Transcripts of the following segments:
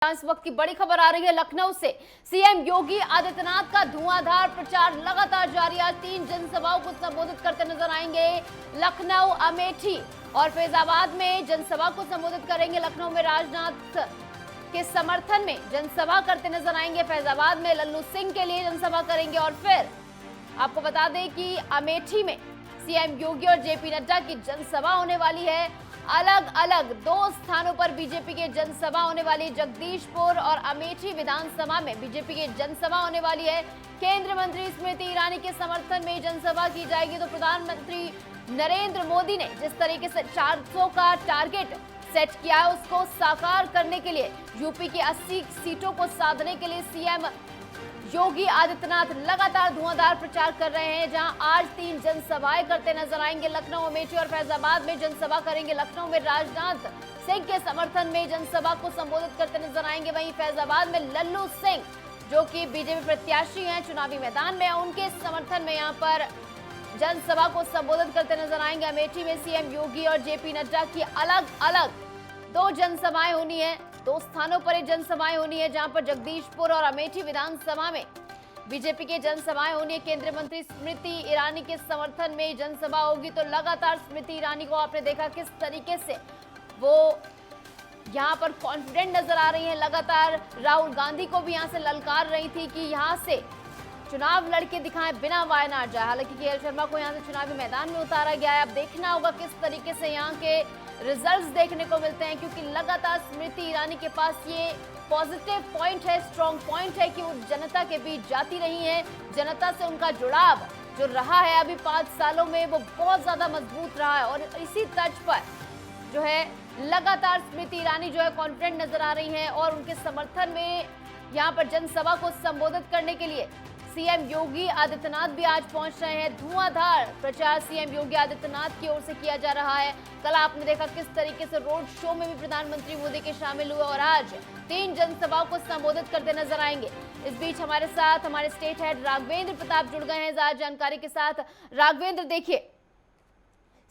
इस वक्त की बड़ी खबर आ रही है लखनऊ से। सीएम योगी आदित्यनाथ का धुआंधार प्रचार लगातार जारी। आज 3 जनसभाओं को संबोधित करते नजर आएंगे। लखनऊ, अमेठी और फैजाबाद में जनसभा को संबोधित करेंगे। लखनऊ में राजनाथ के समर्थन में जनसभा करते नजर आएंगे। फैजाबाद में लल्लू सिंह के लिए जनसभा करेंगे और फिर आपको बता दें कि अमेठी में सीएम योगी और जेपी नड्डा की जनसभा होने वाली है। अलग अलग 2 स्थानों पर बीजेपी के जनसभा होने वाली है। जगदीशपुर और अमेठी विधानसभा में बीजेपी की जनसभा होने वाली है। केंद्रीय मंत्री स्मृति ईरानी के समर्थन में जनसभा की जाएगी। तो प्रधानमंत्री नरेंद्र मोदी ने जिस तरीके से 400 का टारगेट सेट किया है उसको साकार करने के लिए, यूपी की 80 सीटों को साधने के लिए सीएम योगी आदित्यनाथ लगातार धुआंधार प्रचार कर रहे हैं। जहां आज 3 जनसभाएं करते नजर आएंगे। लखनऊ, अमेठी और फैजाबाद में जनसभा करेंगे। लखनऊ में राजनाथ सिंह के समर्थन में जनसभा को संबोधित करते नजर आएंगे। वहीं फैजाबाद में लल्लू सिंह जो कि बीजेपी प्रत्याशी हैं, चुनावी मैदान में, उनके समर्थन में यहां पर जनसभा को संबोधित करते नजर आएंगे। अमेठी में सीएम योगी और जेपी नड्डा की अलग अलग 2 जनसभाएं होनी है। 2 स्थानों पर ये जनसभाएं होनी है, जहां पर जगदीशपुर और अमेठी विधानसभा में बीजेपी की जनसभाएं होनी है। केंद्रीय मंत्री स्मृति ईरानी के समर्थन में जनसभा होगी। तो लगातार स्मृति ईरानी को आपने देखा किस तरीके से वो यहां पर कॉन्फिडेंट नजर आ रही है। लगातार राहुल गांधी को भी यहां से ललकार रही थी कि यहां से चुनाव लड़के दिखाएं, बिना वायनाड जाए। हालांकि केएल शर्मा को यहां से चुनावी मैदान में उतारा गया है। अब देखना होगा किस तरीके से यहां के रिजल्ट्स देखने को मिलते हैं, क्योंकि लगातार स्मृति ईरानी के पास ये पॉजिटिव पॉइंट है, स्ट्रॉन्ग पॉइंट है कि वो जनता के बीच जाती रही है। जनता से उनका जुड़ाव जो रहा है अभी 5 सालों में वो बहुत ज्यादा मजबूत रहा है। और इसी तर्ज पर जो है लगातार स्मृति ईरानी जो है कॉन्फिडेंट नजर आ रही है और उनके समर्थन में यहाँ पर जनसभा को संबोधित करने के लिए सीएम योगी आदित्यनाथ भी आज पहुंच रहे हैं। धुआंधार प्रचार सीएम योगी आदित्यनाथ की ओर से किया जा रहा है। कल आपने देखा किस तरीके से रोड शो में भी प्रधानमंत्री मोदी के शामिल हुए और आज 3 जनसभाओं को संबोधित करते नजर आएंगे। इस बीच हमारे साथ हमारे स्टेट हेड राघवेंद्र प्रताप जुड़ गए हैं ज्यादा जानकारी के साथ। राघवेंद्र, देखिए,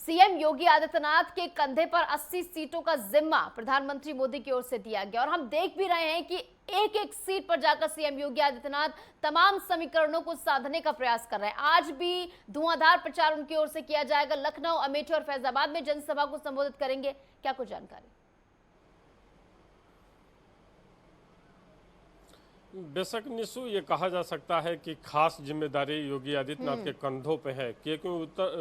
सीएम योगी आदित्यनाथ के कंधे पर 80 सीटों का जिम्मा प्रधानमंत्री मोदी की ओर से दिया गया और हम देख भी रहे हैं कि एक एक सीट पर जाकर सीएम योगी आदित्यनाथ तमाम समीकरणों को साधने का प्रयास कर रहे हैं। आज भी धुआंधार प्रचार उनकी ओर से किया जाएगा। लखनऊ, अमेठी और फैजाबाद में जनसभा को संबोधित करेंगे। क्या कुछ जानकारी? बेशक निशु, ये कहा जा सकता है कि खास जिम्मेदारी योगी आदित्यनाथ के कंधों पे है, क्योंकि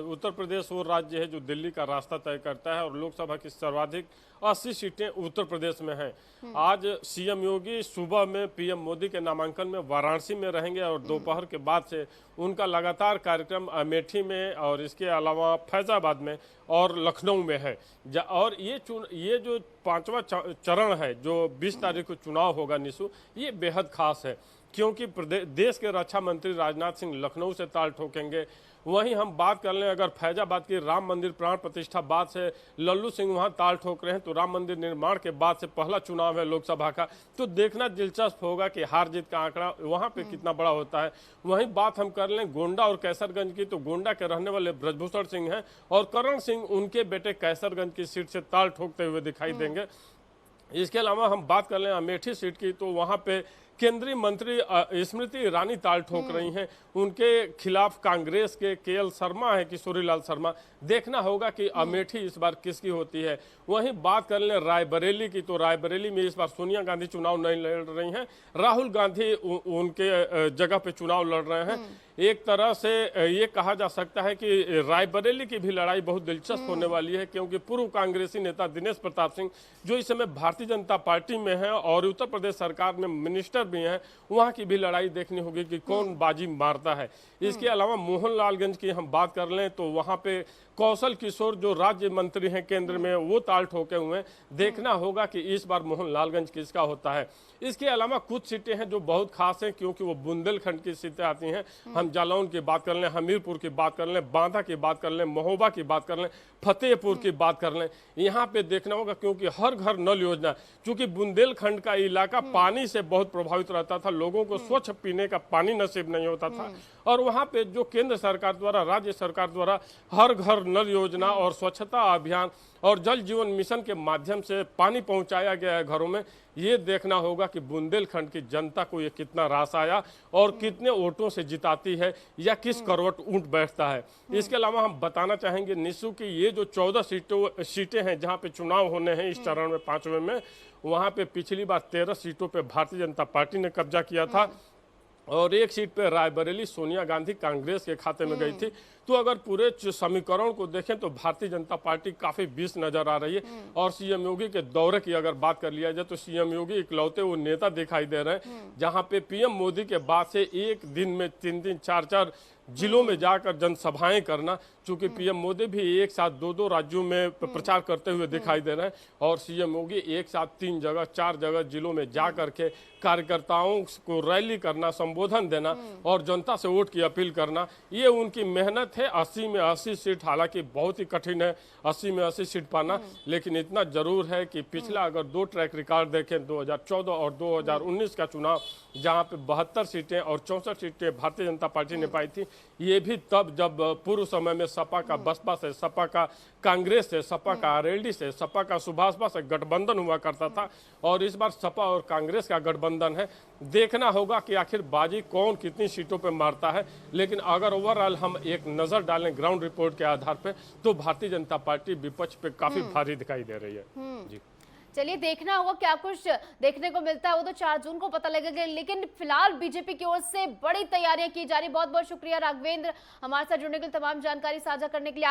उत्तर प्रदेश वो राज्य है जो दिल्ली का रास्ता तय करता है और लोकसभा की सर्वाधिक 80 सीटें उत्तर प्रदेश में हैं। आज सीएम योगी सुबह में पीएम मोदी के नामांकन में वाराणसी में रहेंगे और दोपहर के बाद से उनका लगातार कार्यक्रम अमेठी में और इसके अलावा फैजाबाद में और लखनऊ में है। और ये जो 5वां चरण है जो 20 तारीख को चुनाव होगा निशु, ये बेहद खास है, क्योंकि देश के रक्षा मंत्री राजनाथ सिंह लखनऊ से ताल ठोकेंगे। वहीं हम बात कर लें अगर फैजाबाद की राम मंदिर प्राण प्रतिष्ठा बाद से लल्लू सिंह वहां ताल ठोक रहे हैं, तो राम मंदिर निर्माण के बाद से पहला चुनाव है लोकसभा का, तो देखना दिलचस्प होगा कि हार जीत का आंकड़ा वहां पे कितना बड़ा होता है। वहीं बात हम कर लें गोंडा और कैसरगंज की, तो गोंडा के रहने वाले ब्रजभूषण सिंह हैं और करण सिंह उनके बेटे कैसरगंज की सीट से ताल ठोकते हुए दिखाई देंगे। इसके अलावा हम बात कर लें अमेठी सीट की, तो वहां पे केंद्रीय मंत्री स्मृति ईरानी ताल ठोक रही हैं। उनके खिलाफ कांग्रेस के केएल शर्मा है, किशोरीलाल शर्मा। देखना होगा कि अमेठी इस बार किसकी होती है। वहीं बात कर लें रायबरेली की, तो रायबरेली में इस बार सोनिया गांधी चुनाव नहीं लड़ रही हैं, राहुल गांधी उनके जगह पे चुनाव लड़ रहे हैं। एक तरह से ये कहा जा सकता है कि रायबरेली की भी लड़ाई बहुत दिलचस्प होने वाली है, क्योंकि पूर्व कांग्रेसी नेता दिनेश प्रताप सिंह जो इस समय भारतीय जनता पार्टी में है और उत्तर प्रदेश सरकार में मिनिस्टर भी हैं, वहां की भी लड़ाई देखनी होगी कि कौन बाजी मारता है। इसके अलावा मोहनलालगंज की हम बात कर लें, तो वहां पे कौशल किशोर जो राज्य मंत्री हैं केंद्र में, वो ताल ठोके हुए हैं। देखना होगा कि इस बार मोहनलालगंज किसका होता है। इसके अलावा कुछ सीटें हैं जो बहुत खास हैं, क्योंकि वो बुंदेलखंड की सीटें आती हैं। हम जालौन की बात कर लें, हमीरपुर की बात कर लें, बांदा की बात कर लें, महोबा की बात कर लें, फतेहपुर की बात कर लें, यहाँ पे देखना होगा, क्योंकि हर घर नल योजना, क्योंकि बुंदेलखंड का इलाका पानी से बहुत प्रभावित रहता था, लोगों को स्वच्छ पीने का पानी नसीब नहीं होता था और वहाँ पे जो केंद्र सरकार द्वारा, राज्य सरकार द्वारा हर घर नल योजना और स्वच्छता अभियान और जल जीवन मिशन के माध्यम से पानी पहुंचाया गया है घरों में, ये देखना होगा कि बुंदेलखंड की जनता को ये कितना रास आया और कितने वोटों से जिताती है या किस करवट ऊंट बैठता है। इसके अलावा हम बताना चाहेंगे निशु की ये जो 14 सीटें हैं जहां पे चुनाव होने हैं इस चरण में, 5वें में, वहां पे पिछली बार 13 सीटों पे भारतीय जनता पार्टी ने कब्जा किया था और एक सीट पे रायबरेली सोनिया गांधी कांग्रेस के खाते में गई थी। तो अगर पूरे समीकरण को देखें तो भारतीय जनता पार्टी काफी 20 नजर आ रही है। और सीएम योगी के दौरे की अगर बात कर लिया जाए तो सीएम योगी इकलौते वो नेता दिखाई दे रहे हैं जहां पे पीएम मोदी के बाद से एक दिन में 3-3, 4-4 जिलों में जाकर जनसभाएं करना, चूंकि पीएम मोदी भी एक साथ 2-2 राज्यों में प्रचार करते हुए दिखाई दे रहे हैं और सीएम योगी एक साथ 3 जगह 4 जगह जिलों में जा करके कार्यकर्ताओं को रैली करना, संबोधन देना और जनता से वोट की अपील करना, ये उनकी मेहनत है। 80 में 80 सीट हालांकि बहुत ही कठिन है 80 में 80 सीट पाना, लेकिन इतना जरूर है कि पिछला अगर 2 ट्रैक रिकॉर्ड देखें 2014 और 2019 का चुनाव, जहां पे 72 सीटें और 64 सीटें भारतीय जनता पार्टी ने पाई थी, ये भी तब जब पूर्व समय में सपा का बसपा से, सपा का कांग्रेस से, सपा का आरएलडी से, सपा का सुभाषपा से गठबंधन हुआ करता था। और इस बार सपा और कांग्रेस का गठबंधन है। देखना होगा कि आखिर बाजी कौन कितनी सीटों पे मारता है। लेकिन अगर ओवरऑल हम एक नजर डालें ग्राउंड रिपोर्ट के आधार पे तो भारतीय जनता पार्टी विपक्ष पे काफी भारी दिखाई दे रही है। जी चलिए देखना होगा क्या कुछ देखने को मिलता है, वो तो 4 जून को पता लगेगा। लेकिन फिलहाल बीजेपी की ओर से बड़ी तैयारियां की जा रही। बहुत बहुत शुक्रिया राघवेंद्र हमारे साथ जुड़ने के लिए, तमाम जानकारी साझा करने के लिए।